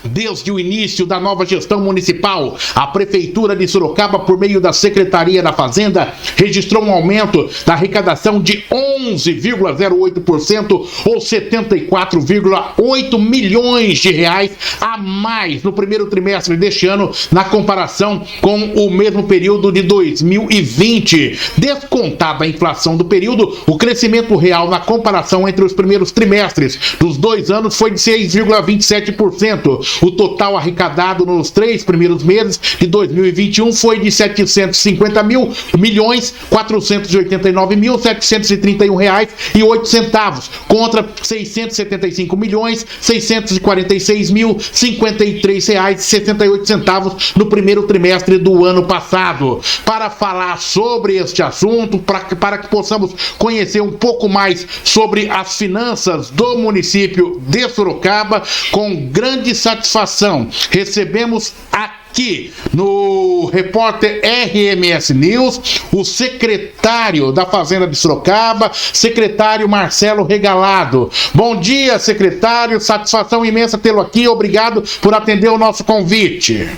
Desde o início da nova gestão municipal, a Prefeitura de Sorocaba, por meio da Secretaria da Fazenda, registrou um aumento da arrecadação de 11,08% ou 74,8 milhões de reais a mais no primeiro trimestre deste ano, na comparação com o mesmo período de 2020. Descontada a inflação do período, o crescimento real na comparação entre os primeiros trimestres dos 2 anos foi de 6,27%. O total arrecadado nos 3 primeiros meses de 2021 foi de 750.489.731 reais e 8 centavos, contra 675.646.053 reais e 68 centavos no primeiro trimestre do ano passado. Para falar sobre este assunto, para que possamos conhecer um pouco mais sobre as finanças do município de Sorocaba, com grande satisfação, recebemos aqui no Repórter RMS News o secretário da Fazenda de Sorocaba, secretário Marcelo Regalado. Bom dia, secretário, satisfação imensa tê-lo aqui, obrigado por atender o nosso convite.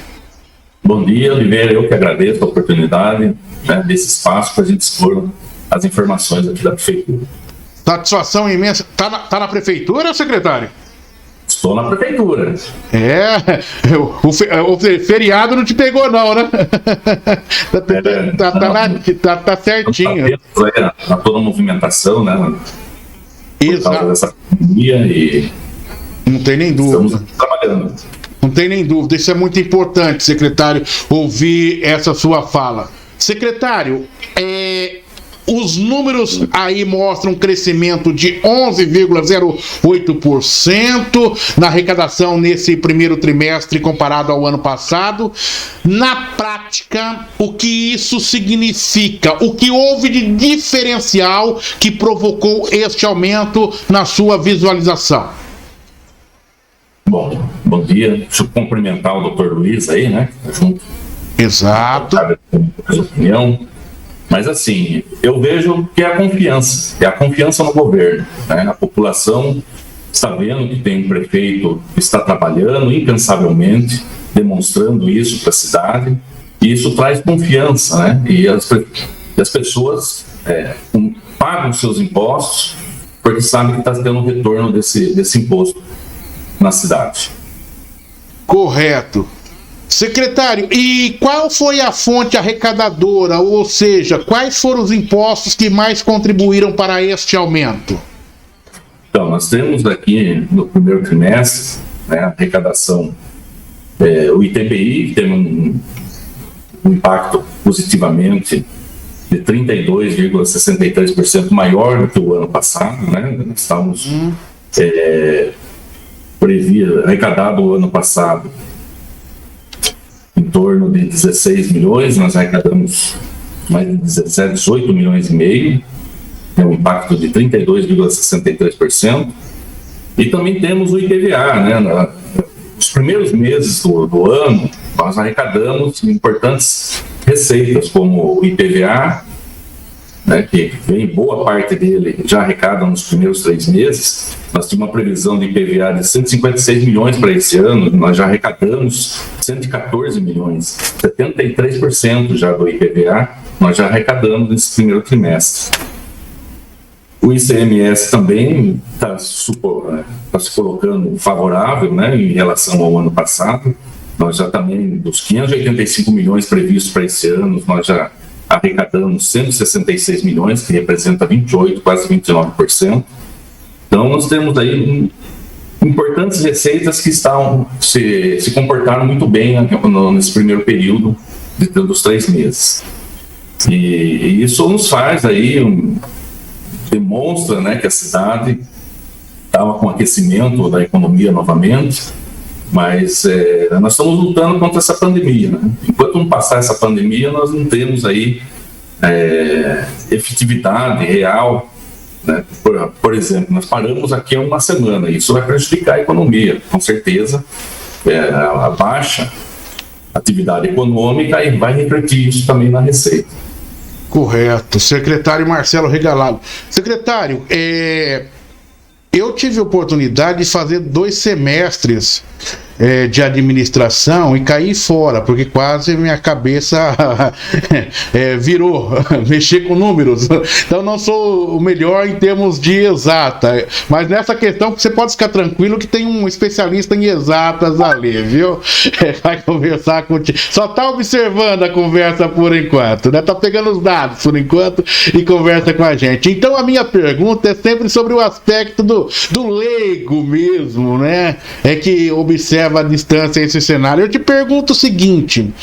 Bom dia, Oliveira, eu que agradeço a oportunidade, desse espaço para a gente expor as informações aqui da Prefeitura. Satisfação imensa. Tá na Prefeitura, secretário? Estou na Prefeitura. O feriado não te pegou não, né? Tá certinho. Tá toda a movimentação, né? Por causa dessa pandemia e... Não tem nem dúvida. Estamos trabalhando. Não tem nem dúvida, isso é muito importante, secretário, ouvir essa sua fala. Secretário, os números aí mostram um crescimento de 11,08% na arrecadação nesse primeiro trimestre comparado ao ano passado. Na prática, o que isso significa? O que houve de diferencial que provocou este aumento na sua visualização? Bom dia. Deixa eu cumprimentar o Dr. Luiz aí, né? Junto. Exato. Opinião. Mas assim, eu vejo que é a confiança no governo, né? A população está vendo que tem um prefeito que está trabalhando incansavelmente, demonstrando isso para a cidade, e isso traz confiança, né? E as pessoas pagam seus impostos porque sabem que está tendo um retorno desse imposto na cidade. Correto. Secretário, e qual foi a fonte arrecadadora, ou seja, quais foram os impostos que mais contribuíram para este aumento? Então, nós temos aqui no primeiro trimestre, né, a arrecadação, o ITBI tem um impacto positivamente de 32,63% maior do que o ano passado, né? Nós estávamos arrecadado o ano passado em torno de 16 milhões, nós arrecadamos mais de 18 milhões e meio, um impacto de 32,63%. E também temos o IPVA, né? Nos primeiros meses do ano, nós arrecadamos importantes receitas, como o IPVA, né, que vem boa parte dele já arrecada nos primeiros 3 meses. Nós tínhamos uma previsão de IPVA de 156 milhões para esse ano, nós já arrecadamos 114 milhões, 73% já do IPVA, nós já arrecadamos nesse primeiro trimestre. O ICMS também está se colocando favorável, né, em relação ao ano passado. Nós já também, dos 585 milhões previstos para esse ano, nós já arrecadamos 166 milhões, que representa 28%, quase 29%. Então, nós temos aí importantes receitas que se comportaram muito bem nesse primeiro período dos 3 meses. E isso nos faz aí, demonstra, né, que a cidade estava com aquecimento da economia novamente, mas nós estamos lutando contra essa pandemia, né? Enquanto não passar essa pandemia, nós não temos aí efetividade real, né? Por exemplo, nós paramos aqui há uma semana, e isso vai prejudicar a economia, com certeza. A baixa atividade econômica e vai refletir isso também na receita. Correto. Secretário Marcelo Regalado. Secretário, eu tive a oportunidade de fazer 2 semestres de administração e caí fora, porque quase minha cabeça virou, mexer com números. Então não sou o melhor em termos de exata, mas nessa questão você pode ficar tranquilo que tem um especialista em exatas ali, viu? Vai conversar contigo. Só tá observando a conversa por enquanto, né? Tá pegando os dados por enquanto e conversa com a gente. Então a minha pergunta é sempre sobre o aspecto do leigo mesmo, né? É que observa a distância esse cenário. Eu te pergunto o seguinte: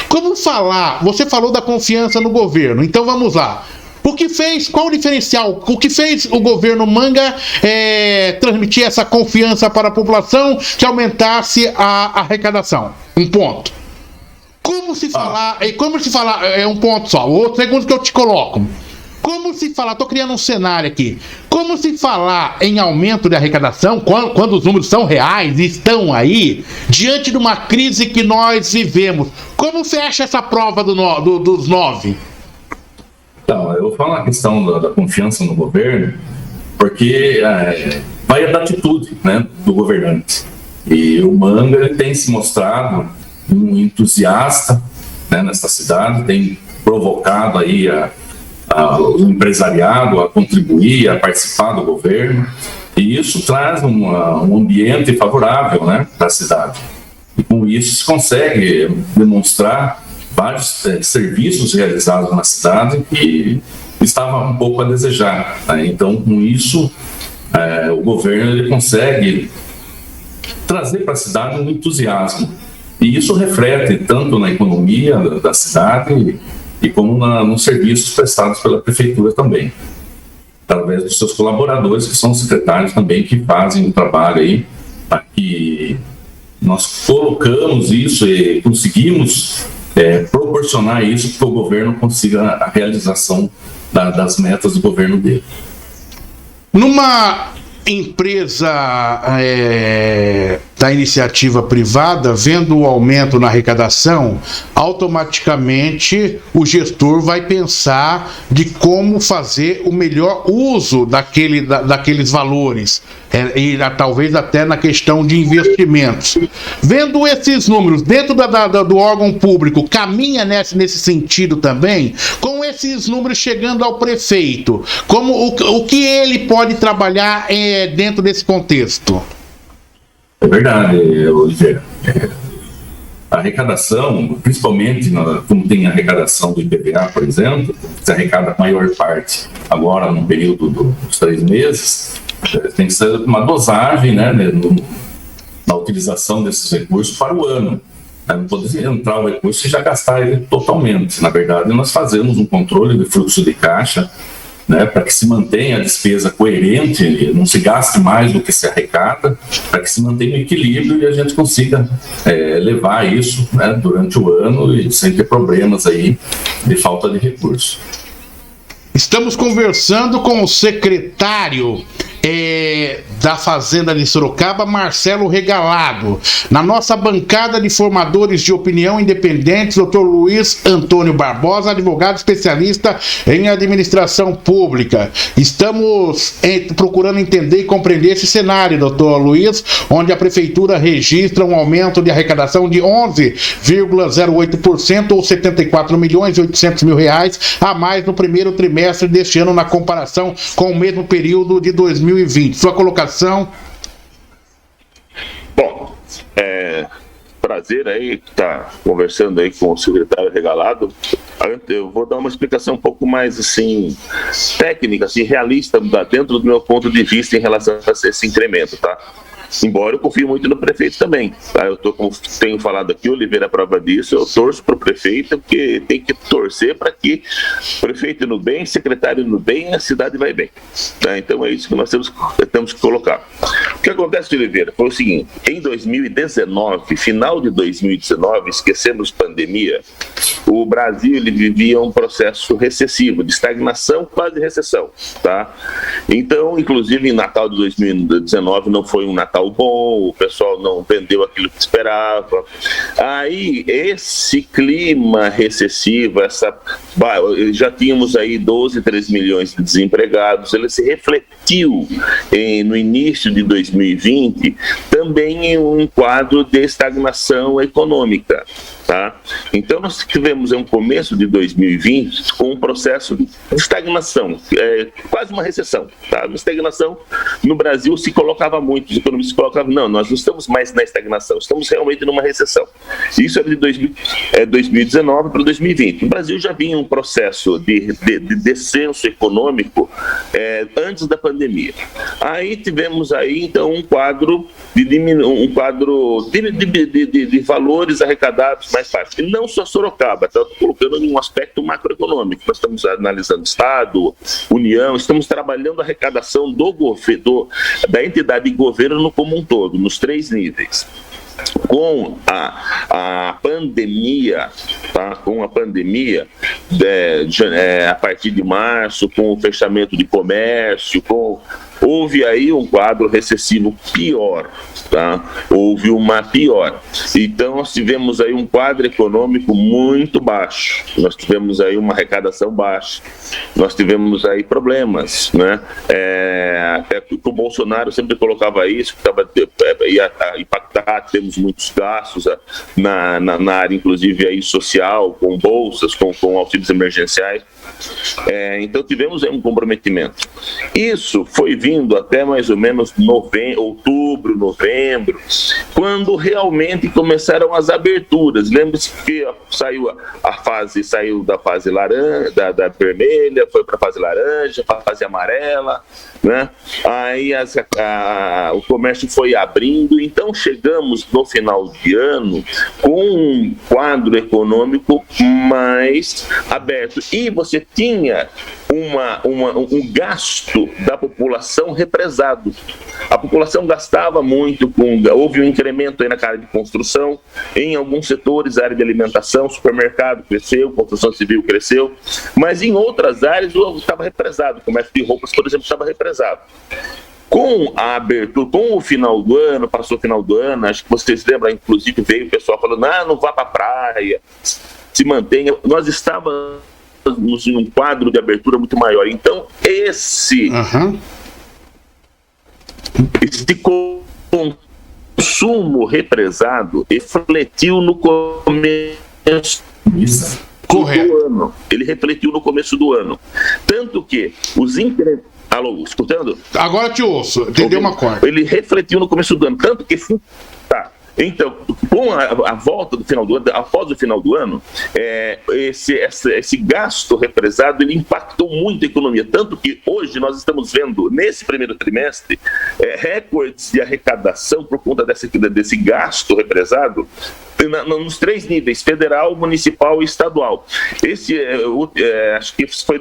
como falar? Você falou da confiança no governo, então vamos lá. O que fez, qual o diferencial? O que fez o governo Manga transmitir essa confiança para a população que aumentasse a arrecadação? Um ponto. Como se falar, um ponto só. O outro segundo que eu te coloco. Como se falar, estou criando um cenário aqui, como se falar em aumento de arrecadação, quando os números são reais e estão aí, diante de uma crise que nós vivemos? Como fecha essa prova dos 9? Então, eu vou falar a questão da confiança no governo, porque vai da atitude, né, do governante. E o Manga ele tem se mostrado um entusiasta, né, nessa cidade, tem provocado aí o empresariado a contribuir, a participar do governo, e isso traz um ambiente favorável, né, para a cidade. E com isso se consegue demonstrar vários serviços realizados na cidade que estavam um pouco a desejar, né? Então, com isso, o governo ele consegue trazer para a cidade um entusiasmo. E isso reflete tanto na economia da cidade e como nos serviços prestados pela prefeitura também, através dos seus colaboradores, que são secretários também, que fazem o trabalho aí, para que nós colocamos isso e conseguimos proporcionar isso para que o governo consiga a realização das metas do governo dele. Numa empresa da iniciativa privada, vendo o aumento na arrecadação, automaticamente o gestor vai pensar de como fazer o melhor uso daqueles valores, e talvez até na questão de investimentos. Vendo esses números dentro do órgão público, caminha nesse sentido também, com esses números chegando ao prefeito, o que ele pode trabalhar dentro desse contexto? É verdade, Oliveira. A arrecadação, principalmente como tem a arrecadação do IPVA, por exemplo, que se arrecada a maior parte agora no período dos 3 meses, tem que ser uma dosagem, né, na utilização desses recursos para o ano. Não pode entrar o recurso e já gastar ele totalmente. Na verdade, nós fazemos um controle de fluxo de caixa, né, para que se mantenha a despesa coerente, não se gaste mais do que se arrecada, para que se mantenha o equilíbrio e a gente consiga levar isso, né, durante o ano e sem ter problemas aí de falta de recursos. Estamos conversando com o secretário da Fazenda de Sorocaba, Marcelo Regalado. Na nossa bancada de formadores de opinião independentes, Dr. Luiz Antônio Barbosa, advogado especialista em administração pública. Estamos procurando entender e compreender esse cenário, Dr. Luiz, onde a prefeitura registra um aumento de arrecadação de 11,08% ou 74.800.000 reais a mais no primeiro trimestre deste ano na comparação com o mesmo período de 2020. Sua colocação? Bom, prazer aí estar conversando aí com o secretário Regalado. Eu vou dar uma explicação um pouco mais assim técnica, assim, realista, dentro do meu ponto de vista em relação a esse incremento, tá? Embora eu confie muito no prefeito também, tá? Como tenho falado aqui, Oliveira é a prova disso, eu torço para o prefeito, porque tem que torcer para que o prefeito indo bem, secretário indo bem, a cidade vai bem, tá? Então é isso que nós temos que colocar. O que acontece, Oliveira, foi o seguinte: em 2019, final de 2019, esquecemos pandemia, o Brasil ele vivia um processo recessivo, de estagnação, quase recessão, tá? Então, inclusive em Natal de 2019 não foi um Natal capital bom, o pessoal não vendeu aquilo que esperava. Aí, esse clima recessivo, já tínhamos aí 12, 13 milhões de desempregados, ele se refletiu no início de 2020 também em um quadro de estagnação econômica. Tá? Então nós tivemos um começo de 2020 com um processo de estagnação, quase uma recessão. Tá? Uma estagnação no Brasil se colocava muito, os economistas colocavam, não, nós não estamos mais na estagnação, estamos realmente numa recessão. Isso é de 2019 para 2020. O Brasil já vinha um processo de descenso econômico antes da pandemia. Aí tivemos aí então um quadro de valores arrecadados mais fácil. E não só Sorocaba, estou colocando em um aspecto macroeconômico. Nós estamos analisando Estado, União, estamos trabalhando a arrecadação da entidade de governo como um todo, nos 3 níveis. Com a pandemia, tá? A partir de março, com o fechamento de comércio, houve aí um quadro recessivo pior, tá? Houve uma pior. Então nós tivemos aí um quadro econômico muito baixo, nós tivemos aí uma arrecadação baixa, nós tivemos aí problemas, né? Até que o Bolsonaro sempre colocava isso, que ia impactar, temos muitos gastos na área, inclusive aí social, com bolsas, com auxílios emergenciais. Então tivemos aí um comprometimento. Isso foi vindo até mais ou menos outubro, novembro, quando realmente começaram as aberturas. Lembre-se que saiu da fase laranja, da vermelha, foi para a fase laranja, para a fase amarela, né? Aí o comércio foi abrindo, então chegamos no final de ano com um quadro econômico mais aberto. E você tinha um gasto da população represado. A população gastava muito, houve um incremento aí na área de construção, em alguns setores, a área de alimentação, supermercado cresceu, construção civil cresceu, mas em outras áreas estava represado, o comércio de roupas, por exemplo, estava represado. Com a abertura, com o final do ano, passou o final do ano, acho que vocês lembram, inclusive veio o pessoal falando, não vá para a praia, se mantenha, nós estávamos em um quadro de abertura muito maior. Então, esse consumo represado refletiu no começo do ano. Ele refletiu no começo do ano. Tanto que os incrementos... Alô, escutando? Agora te ouço, entendeu uma coisa. Ele refletiu no começo do ano, tanto que... Tá. Então, com a volta do final do ano, após o final do ano, esse gasto represado, ele impactou muito a economia, tanto que hoje nós estamos vendo, nesse primeiro trimestre, recordes de arrecadação por conta desse gasto represado, nos 3 níveis, federal, municipal e estadual. Acho que foi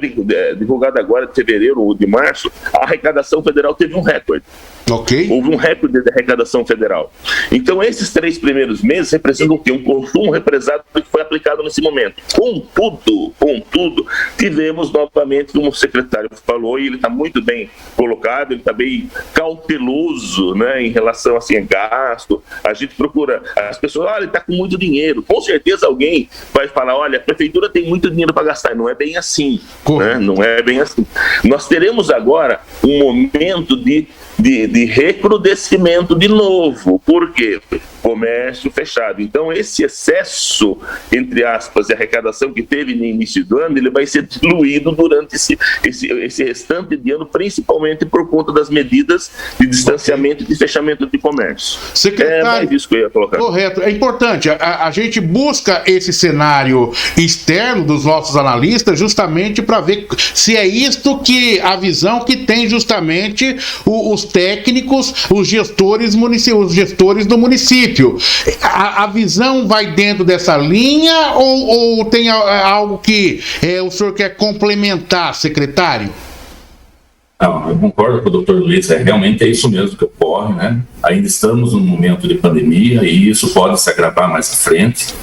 divulgado agora de fevereiro ou de março, a arrecadação federal teve um recorde. Okay. Houve um recorde de arrecadação federal. Então, esses 3 primeiros meses representam o quê? Um consumo represado que foi aplicado nesse momento. Contudo, tivemos novamente, como o secretário falou, e ele está muito bem colocado, ele está bem cauteloso, né, em relação assim, a gasto. A gente procura, as pessoas, ele está com muito dinheiro. Com certeza alguém vai falar, olha, a prefeitura tem muito dinheiro para gastar. Não é bem assim. Né? Não é bem assim. Nós teremos agora um momento de recrudescimento de novo. Por quê? Comércio fechado. Então, esse excesso, entre aspas, de arrecadação que teve no início do ano, ele vai ser diluído durante esse restante de ano, principalmente por conta das medidas de distanciamento e de fechamento de comércio. Secretário, mais isso que eu ia colocar. Correto. É importante. A gente busca esse cenário externo dos nossos analistas justamente para ver se é isto que a visão que tem justamente os técnicos, os gestores do município. A visão vai dentro dessa linha ou tem algo que o senhor quer complementar, secretário? Não, eu concordo com o doutor Luiz, realmente é isso mesmo que ocorre, né? Ainda estamos num momento de pandemia e isso pode se agravar mais à frente,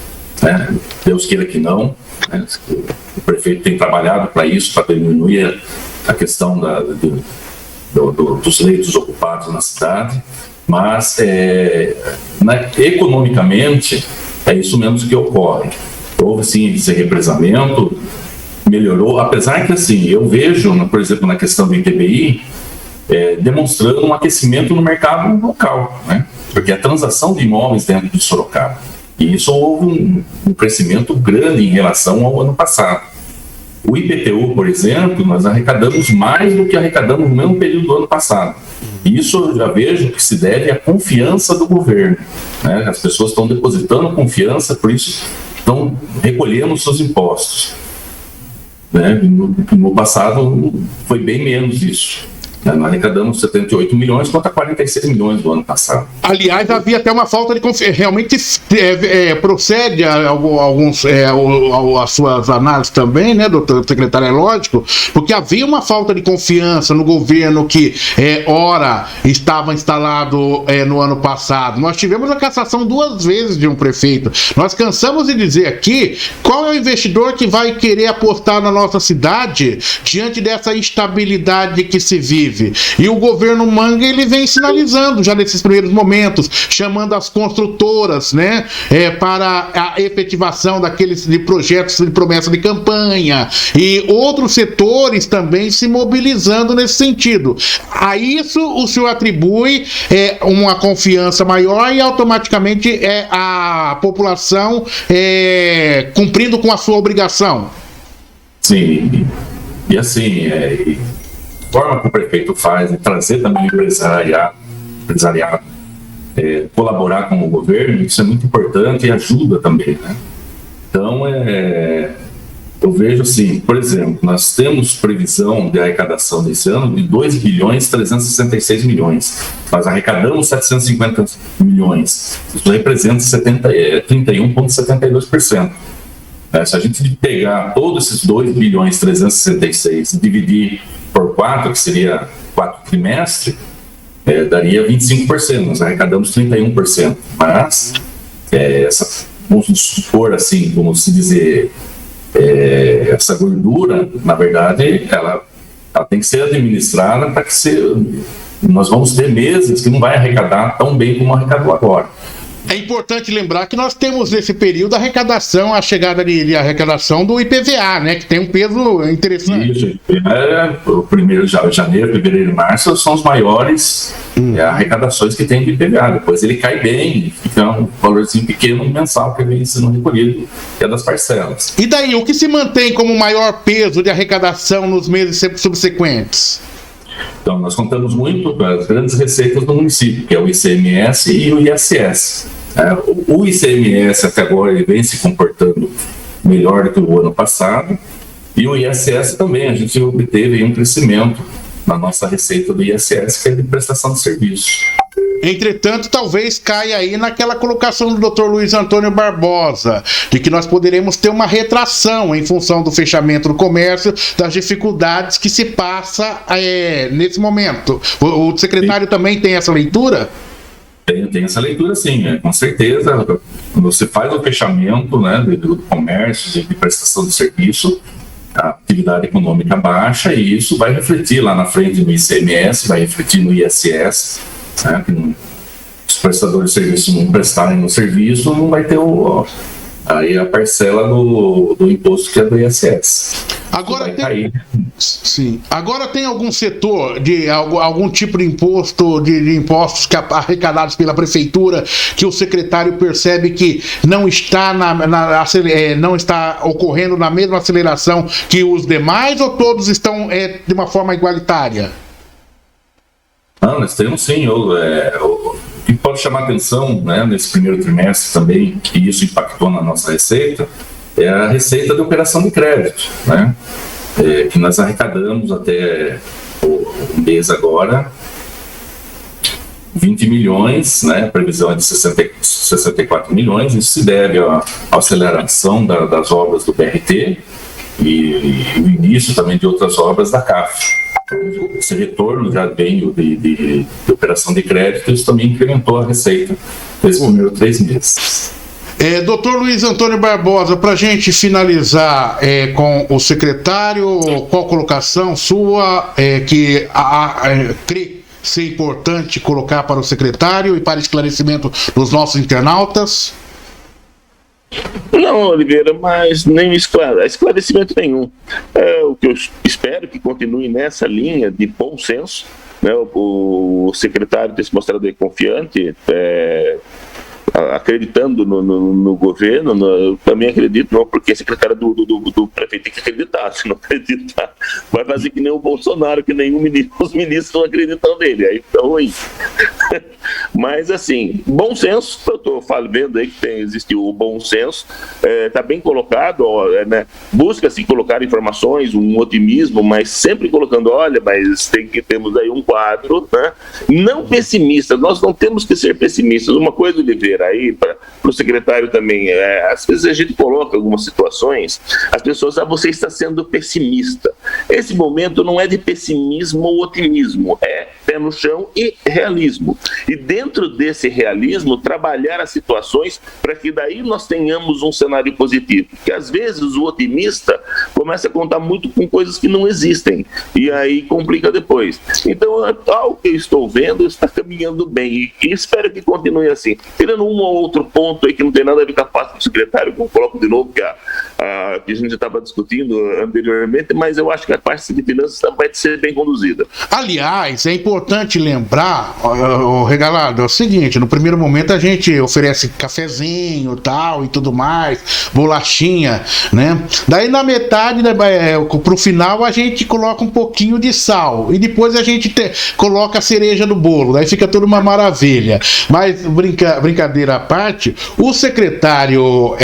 né? Deus queira que não, né? O prefeito tem trabalhado para isso, para diminuir a questão dos leitos ocupados na cidade, Mas, economicamente, é isso mesmo que ocorre. Houve, sim, esse represamento, melhorou, apesar que, assim, eu vejo, por exemplo, na questão do ITBI, demonstrando um aquecimento no mercado local, né? Porque a transação de imóveis dentro de Sorocaba, e isso houve um crescimento grande em relação ao ano passado. O IPTU, por exemplo, nós arrecadamos mais do que arrecadamos no mesmo período do ano passado. E isso eu já vejo que se deve à confiança do governo, né? As pessoas estão depositando confiança, por isso estão recolhendo os seus impostos, né? No passado foi bem menos isso. Nós arrecadamos 78 milhões contra 46 milhões do ano passado. Aliás, havia até uma falta de confiança. Realmente procede as suas análises também, né, doutor secretário? É lógico, porque havia uma falta de confiança no governo que, ora, estava instalado no ano passado. Nós tivemos a cassação 2 vezes de um prefeito. Nós cansamos de dizer aqui qual é o investidor que vai querer apostar na nossa cidade diante dessa instabilidade que se vive. E o governo Manga, ele vem sinalizando já nesses primeiros momentos, chamando as construtoras, né, para a efetivação daqueles de projetos de promessa de campanha, e outros setores também se mobilizando nesse sentido. A isso o senhor atribui uma confiança maior e automaticamente a população cumprindo com a sua obrigação. Sim, e assim, a forma que o prefeito faz de trazer também o empresariado, colaborar com o governo, isso é muito importante e ajuda também, né? Então, eu vejo assim, por exemplo, nós temos previsão de arrecadação desse ano de 2 bilhões 366 milhões. Nós arrecadamos 750 milhões. Isso representa 31,72%. Se a gente pegar todos esses 2 bilhões 366 e dividir por 4, que seria 4 trimestres, daria 25%, nós arrecadamos 31%. Mas, vamos supor assim, como se dizer, essa gordura, na verdade, ela tem que ser administrada para que nós vamos ter meses que não vai arrecadar tão bem como arrecadou agora. É importante lembrar que nós temos nesse período a chegada de arrecadação do IPVA, né, que tem um peso interessante. Isso, o primeiro janeiro, fevereiro e março são os maiores arrecadações que tem de IPVA. Depois ele cai bem, fica um valorzinho pequeno mensal que vem sendo recolhido, que é das parcelas. E daí, o que se mantém como maior peso de arrecadação nos meses subsequentes? Então, nós contamos muito com as grandes receitas do município, que é o ICMS e o ISS. O ICMS até agora ele vem se comportando melhor do que o ano passado, e o ISS também, a gente obteve um crescimento na nossa receita do ISS, que é de prestação de serviço. Entretanto, talvez caia aí naquela colocação do Dr. Luiz Antônio Barbosa, de que nós poderemos ter uma retração em função do fechamento do comércio, das dificuldades que se passa nesse momento. O secretário também tem essa leitura? Tem essa leitura, sim, com certeza. Quando você faz o fechamento, né, do comércio, de prestação de serviço, a atividade econômica baixa, e isso vai refletir lá na frente no ICMS, vai refletir no ISS, né, que os prestadores de serviço não prestarem o serviço, não vai ter aí a parcela do imposto que é do ISS. Agora Agora tem algum setor de algum tipo de imposto, de impostos arrecadados pela prefeitura, que o secretário percebe que não está não está ocorrendo na mesma aceleração que os demais, ou todos estão de uma forma igualitária? Não, nós temos sim. O que pode chamar atenção, né, nesse primeiro trimestre também, que isso impactou na nossa receita, é a receita de operação de crédito, né, que nós arrecadamos até o mês agora 20 milhões, né, a previsão é de 64 milhões, isso se deve à aceleração das obras do BRT e o início também de outras obras da CAF. Esse retorno já veio de operação de crédito, isso também incrementou a receita nesses primeiros 3 meses. Doutor Luiz Antônio Barbosa, para a gente finalizar com o secretário, qual colocação sua que ser importante colocar para o secretário e para esclarecimento dos nossos internautas? Não, Oliveira, mas nem esclarecimento nenhum. O que eu espero que continue nessa linha de bom senso, né? O secretário tem se mostrado aí confiante, acreditando no governo. Eu também acredito, não, porque secretário do prefeito tem que acreditar. Se não acreditar, vai fazer que nem o Bolsonaro, que os ministros não acreditam nele, aí fica ruim. Mas assim, bom senso, eu estou vendo aí que existe o bom senso, está bem colocado, né? Busca-se colocar informações, um otimismo, mas sempre colocando, olha, mas temos aí um quadro, né? Não pessimista, nós não temos que ser pessimistas. Uma coisa, Oliveira, aí para o secretário também, às vezes a gente coloca algumas situações, as pessoas, você está sendo pessimista. Esse momento não é de pessimismo ou otimismo, é pé no chão e realismo. E dentro desse realismo, trabalhar as situações para que daí nós tenhamos um cenário positivo. Porque às vezes o otimista começa a contar muito com coisas que não existem, e aí complica depois. Então, ao que eu estou vendo, está caminhando bem, e espero que continue assim. Tirando um ou outro ponto aí que não tem nada a ver com a pasta do secretário, que eu coloco de novo, que a gente estava discutindo anteriormente, mas eu acho que a parte de finanças vai ser bem conduzida. Aliás, é importante lembrar, Regalado, é o seguinte: no primeiro momento a gente oferece cafezinho tal e tudo mais, bolachinha, né? Daí na metade, pro final, a gente coloca um pouquinho de sal e depois a gente coloca a cereja no bolo, daí fica tudo uma maravilha. Mas brincadeira à parte, o secretário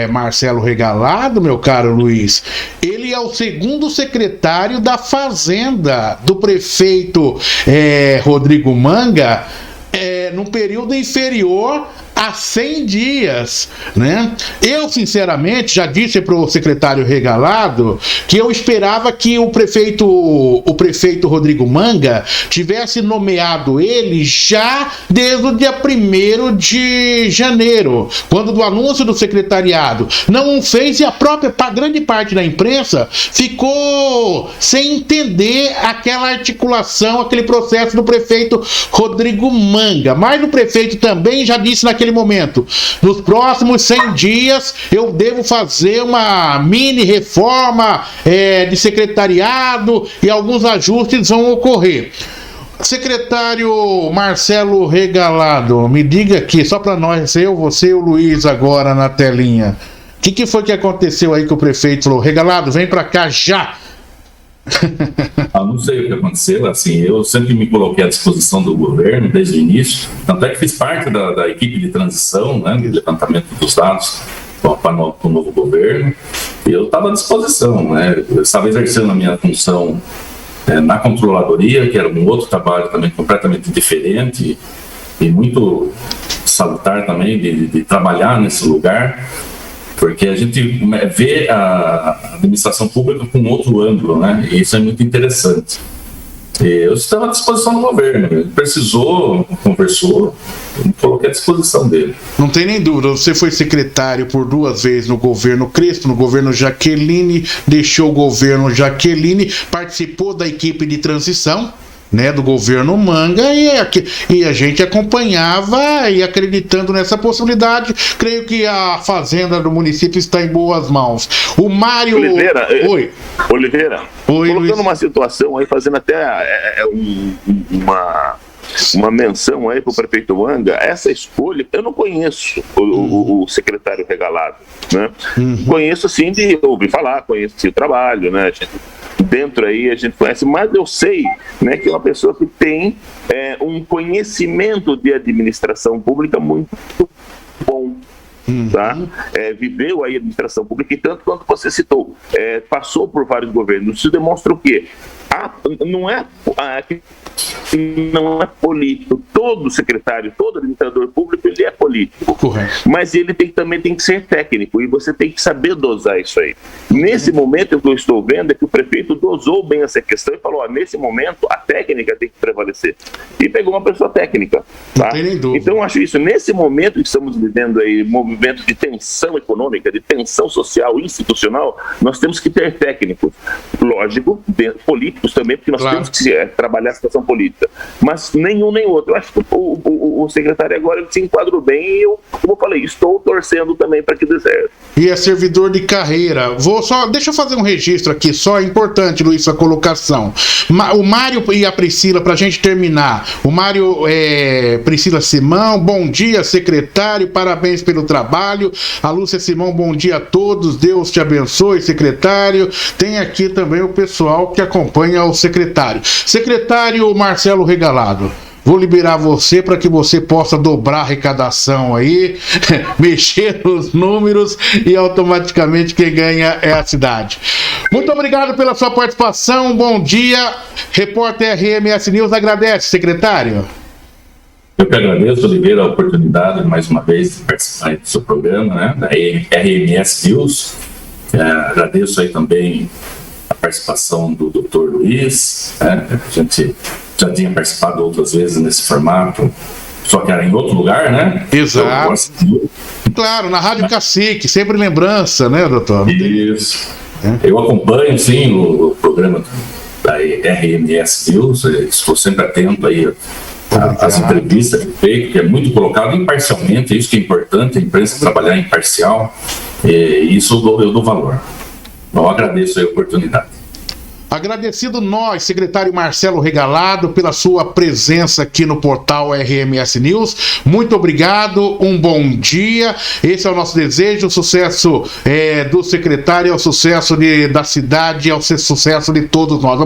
Marcelo Regalado, meu caro Luiz, ele é o segundo secretário da Fazenda do prefeito Rodrigo Manga, num período inferior a 100 dias, né? Eu, sinceramente, já disse para o secretário Regalado que eu esperava que o prefeito Rodrigo Manga tivesse nomeado ele já desde o dia 1º de janeiro, quando do anúncio do secretariado. Não fez, e a grande parte da imprensa ficou sem entender aquela articulação, aquele processo do prefeito Rodrigo Manga. Mas o prefeito também já disse naquele momento: nos próximos 100 dias eu devo fazer uma mini reforma de secretariado e alguns ajustes vão ocorrer. Secretário Marcelo Regalado, me diga aqui, só para nós, você e o Luiz agora na telinha, o que foi que aconteceu aí que o prefeito falou: Regalado, vem para cá já? Não sei o que aconteceu, assim, eu sempre me coloquei à disposição do governo desde o início, tanto é que fiz parte da equipe de transição, né, de levantamento dos dados para o novo governo, e eu estava à disposição, né, eu estava exercendo a minha função na controladoria, que era um outro trabalho também completamente diferente e muito salutar também de trabalhar nesse lugar, porque a gente vê a administração pública com outro ângulo, né? E isso é muito interessante. Eu estava à disposição do governo, ele precisou, conversou, eu me coloquei à disposição dele. Não tem nem dúvida, você foi secretário por 2 vezes no governo Crespo, no governo Jaqueline, deixou o governo Jaqueline, participou da equipe de transição, né, do governo Manga, e a gente acompanhava e acreditando nessa possibilidade. Creio que a fazenda do município está em boas mãos. O Mário Oliveira, Oi, colocando Luiz. Uma situação aí, fazendo até uma menção aí para o prefeito Manga, essa escolha, eu não conheço o secretário Regalado, né? Conheço assim de ouvir falar, conheço o trabalho, né? Dentro aí a gente conhece, mas eu sei, né, que é uma pessoa que tem um conhecimento de administração pública muito bom. Tá? Viveu aí a administração pública, e tanto quanto você citou, passou por vários governos. Isso demonstra o quê? Não é político. Todo secretário, todo administrador público, ele é político. Correto. Mas ele também tem que ser técnico, e você tem que saber dosar isso aí. Nesse momento, o que eu estou vendo é que o prefeito dosou bem essa questão e falou: nesse momento a técnica tem que prevalecer, e pegou uma pessoa técnica, tá? Então eu acho isso, nesse momento que estamos vivendo aí, movimento de tensão econômica, de tensão social, institucional, nós temos que ter técnicos, lógico, políticos políticos também, porque nós temos que trabalhar a situação política. Mas nenhum nem outro. Eu acho que o secretário agora ele se enquadrou bem e eu, como eu falei, estou torcendo também para que dê certo. E é servidor de carreira. Deixa eu fazer um registro aqui, só é importante, Luiz, sua colocação. O Mário e a Priscila, para a gente terminar. O Mário, Priscila Simão, bom dia, secretário, parabéns pelo trabalho. A Lúcia Simão, bom dia a todos, Deus te abençoe, secretário. Tem aqui também o pessoal que acompanha o secretário. Secretário Marcelo Regalado, vou liberar você para que você possa dobrar a arrecadação aí, mexer nos números e automaticamente quem ganha é a cidade. Muito obrigado pela sua participação, bom dia. Repórter RMS News agradece, secretário. Eu que agradeço, Oliveira, a oportunidade mais uma vez de participar do seu programa, né, da RMS News. Agradeço aí também a participação do Dr. Luiz, né? A gente já tinha participado outras vezes nesse formato, só que era em outro lugar, né? Exato. Claro, na Rádio Cacique, sempre lembrança, né, doutor? Isso. Eu acompanho, sim, o programa da RMS News, estou sempre atento aí às entrevistas que feito, que é muito colocado imparcialmente, isso que é importante, a imprensa trabalhar imparcial, isso eu dou valor. Eu agradeço a oportunidade. Agradecido nós, secretário Marcelo Regalado, pela sua presença aqui no portal RMS News. Muito obrigado, um bom dia. Esse é o nosso desejo, o sucesso do secretário, é o sucesso da cidade, é o sucesso de todos nós.